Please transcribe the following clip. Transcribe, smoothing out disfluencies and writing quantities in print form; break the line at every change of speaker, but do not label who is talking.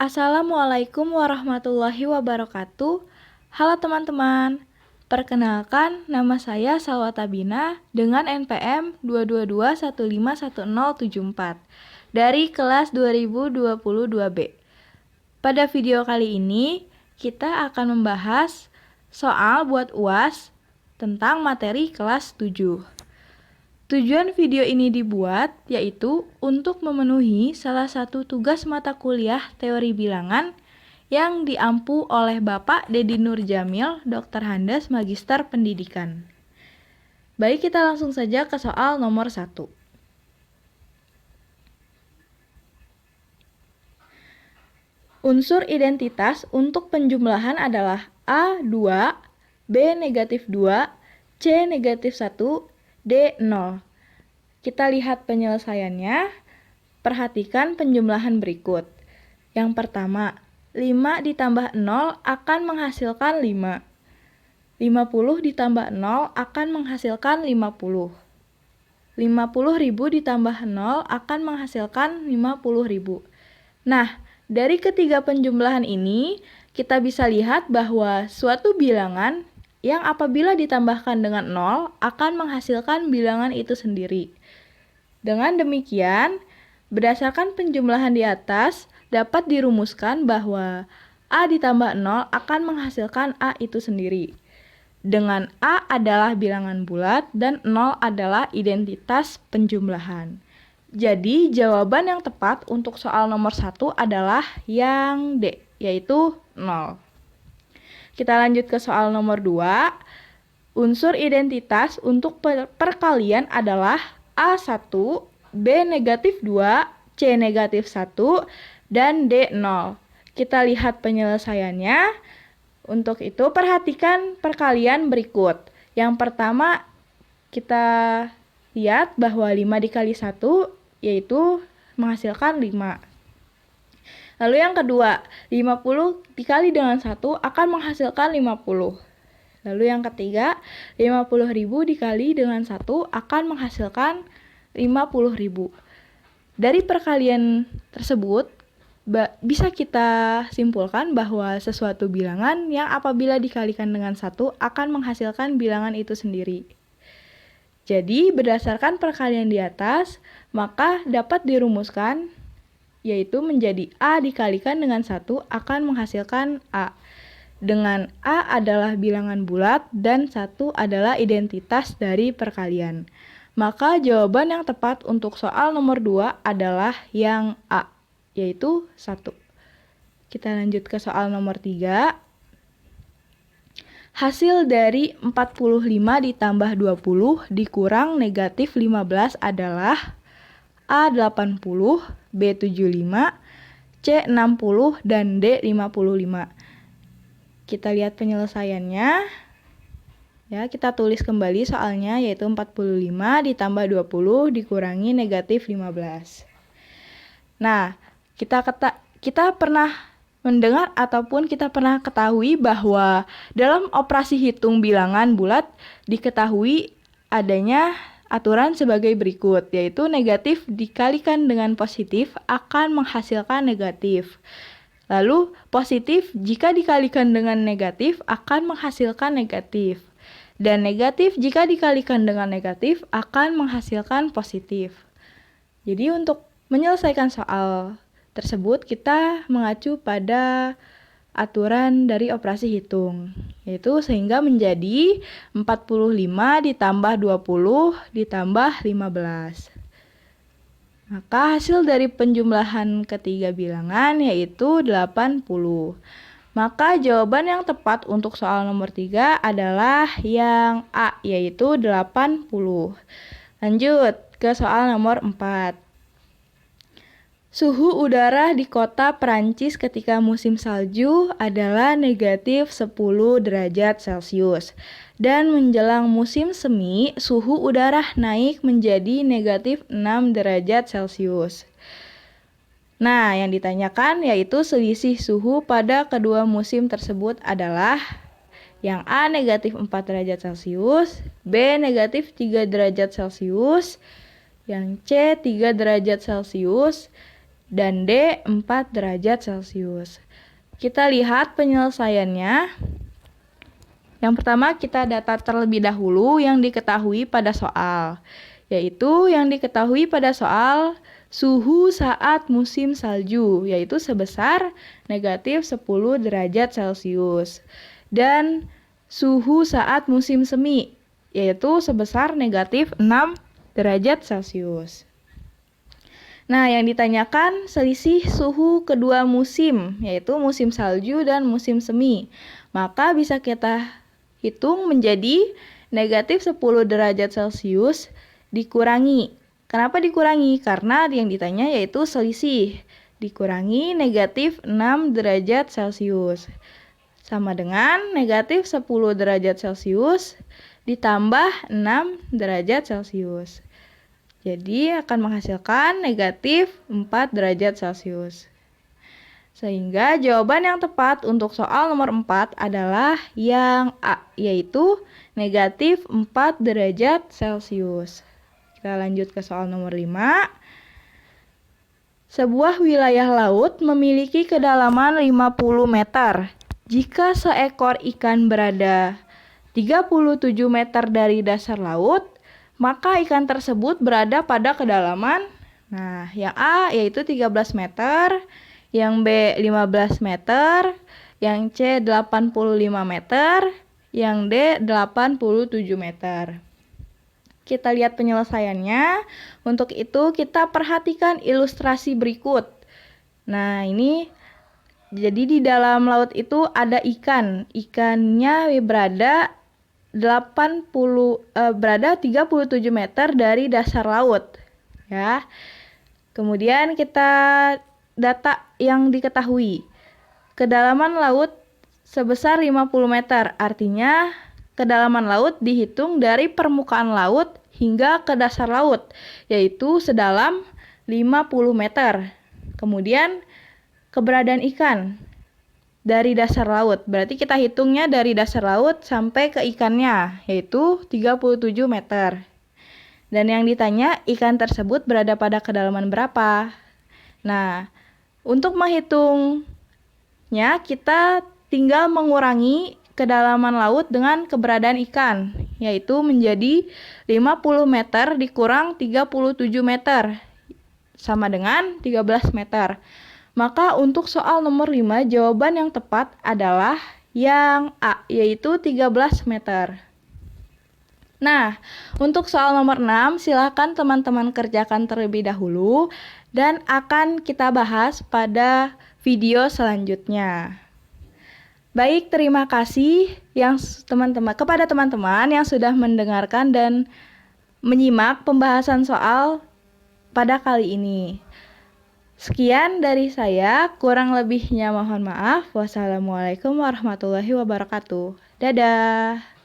Assalamualaikum warahmatullahi wabarakatuh. Halo teman-teman, perkenalkan nama saya Salwa Tabina dengan NPM 222151074 dari kelas 2022B. Pada video kali ini, kita akan membahas soal buat UAS tentang materi kelas 7. Tujuan video ini dibuat yaitu untuk memenuhi salah satu tugas mata kuliah teori bilangan yang diampu oleh Bapak Dedi Nur Jamil, Dr. Handes, Magister Pendidikan. Baik, kita langsung saja ke soal nomor 1. Unsur identitas untuk penjumlahan adalah A2, B negatif 2, C negatif 1, D0. Kita lihat penyelesaiannya. Perhatikan penjumlahan berikut. Yang pertama, 5 ditambah 0 akan menghasilkan 5. 50 ditambah 0 akan menghasilkan 50. 50.000 ditambah 0 akan menghasilkan 50.000. Nah, dari ketiga penjumlahan ini, kita bisa lihat bahwa suatu bilangan yang apabila ditambahkan dengan 0 akan menghasilkan bilangan itu sendiri. Dengan demikian, berdasarkan penjumlahan di atas, dapat dirumuskan bahwa A ditambah 0 akan menghasilkan A itu sendiri. Dengan A adalah bilangan bulat dan 0 adalah identitas penjumlahan. Jadi, jawaban yang tepat untuk soal nomor 1 adalah yang D, yaitu 0. Kita lanjut ke soal nomor 2. Unsur identitas untuk perkalian adalah A1, B negatif 2, C negatif 1, dan D0. Kita lihat penyelesaiannya. Untuk itu, perhatikan perkalian berikut. Yang pertama, kita lihat bahwa 5 dikali 1, yaitu menghasilkan 5. Lalu yang kedua, 50 dikali dengan 1 akan menghasilkan 50. Lalu yang ketiga, 50.000 dikali dengan 1 akan menghasilkan 50.000. Dari perkalian tersebut, bisa kita simpulkan bahwa sesuatu bilangan yang apabila dikalikan dengan 1 akan menghasilkan bilangan itu sendiri. Jadi, berdasarkan perkalian di atas, maka dapat dirumuskan yaitu menjadi A dikalikan dengan 1 akan menghasilkan A. Dengan A adalah bilangan bulat dan 1 adalah identitas dari perkalian. Maka jawaban yang tepat untuk soal nomor 2 adalah yang A, yaitu 1. Kita lanjut ke soal nomor 3. Hasil dari 45 ditambah 20 dikurang negatif 15 adalah A80, B75, C60, dan D55. Kita lihat penyelesaiannya. Ya, kita tulis kembali soalnya, yaitu 45 ditambah 20 dikurangi negatif 15. Nah, kita pernah mendengar ataupun kita pernah ketahui bahwa dalam operasi hitung bilangan bulat diketahui adanya aturan sebagai berikut, yaitu negatif dikalikan dengan positif akan menghasilkan negatif. Lalu positif jika dikalikan dengan negatif akan menghasilkan negatif. Dan negatif jika dikalikan dengan negatif akan menghasilkan positif. Jadi untuk menyelesaikan soal tersebut kita mengacu pada aturan dari operasi hitung, yaitu sehingga menjadi 45 ditambah 20 ditambah 15. Maka hasil dari penjumlahan ketiga bilangan yaitu 80. Maka jawaban yang tepat untuk soal nomor 3 adalah yang A, yaitu 80. Lanjut ke soal nomor 4. Suhu udara di kota Perancis ketika musim salju adalah negatif 10 derajat Celcius. Dan menjelang musim semi, suhu udara naik menjadi negatif 6 derajat Celcius. Nah, yang ditanyakan yaitu selisih suhu pada kedua musim tersebut adalah yang A negatif 4 derajat Celcius, B negatif 3 derajat Celcius, yang C 3 derajat Celcius, dan D 4 derajat Celcius. Kita lihat penyelesaiannya. Yang pertama kita data terlebih dahulu yang diketahui pada soal, yaitu yang diketahui pada soal suhu saat musim salju, yaitu sebesar negatif 10 derajat Celcius. Dan suhu saat musim semi, yaitu sebesar negatif 6 derajat Celcius. Nah, yang ditanyakan selisih suhu kedua musim, yaitu musim salju dan musim semi. Maka bisa kita hitung menjadi negatif 10 derajat Celcius dikurangi. Kenapa dikurangi? Karena yang ditanya yaitu selisih. Dikurangi negatif 6 derajat Celcius. Sama dengan negatif 10 derajat Celcius ditambah 6 derajat Celcius. Jadi akan menghasilkan negatif 4 derajat Celcius. Sehingga jawaban yang tepat untuk soal nomor 4 adalah yang A, yaitu negatif 4 derajat Celcius. Kita lanjut ke soal nomor 5. Sebuah wilayah laut memiliki kedalaman 50 meter. Jika seekor ikan berada 37 meter dari dasar laut, maka ikan tersebut berada pada kedalaman, nah, yang A yaitu 13 meter, yang B 15 meter, yang C 85 meter, yang D 87 meter. Kita lihat penyelesaiannya. Untuk itu kita perhatikan ilustrasi berikut. Nah, ini jadi di dalam laut itu ada ikan. Ikannya berada 37 meter dari dasar laut, ya. Kemudian kita data yang diketahui. Kedalaman laut sebesar 50 meter, artinya kedalaman laut dihitung dari permukaan laut hingga ke dasar laut, yaitu sedalam 50 meter. Kemudian keberadaan ikan dari dasar laut. Berarti kita hitungnya dari dasar laut sampai ke ikannya, yaitu 37 meter. Dan yang ditanya, ikan tersebut berada pada kedalaman berapa? Nah, untuk menghitungnya, kita tinggal mengurangi kedalaman laut dengan keberadaan ikan, yaitu menjadi 50 meter dikurang 37 meter, sama dengan 13 meter. Maka untuk soal nomor 5, jawaban yang tepat adalah yang A, yaitu 13 meter. Nah, untuk soal nomor 6, silakan teman-teman kerjakan terlebih dahulu dan akan kita bahas pada video selanjutnya. Baik, terima kasih kepada teman-teman yang sudah mendengarkan dan menyimak pembahasan soal pada kali ini. Sekian dari saya, kurang lebihnya mohon maaf. Wassalamualaikum warahmatullahi wabarakatuh. Dadah.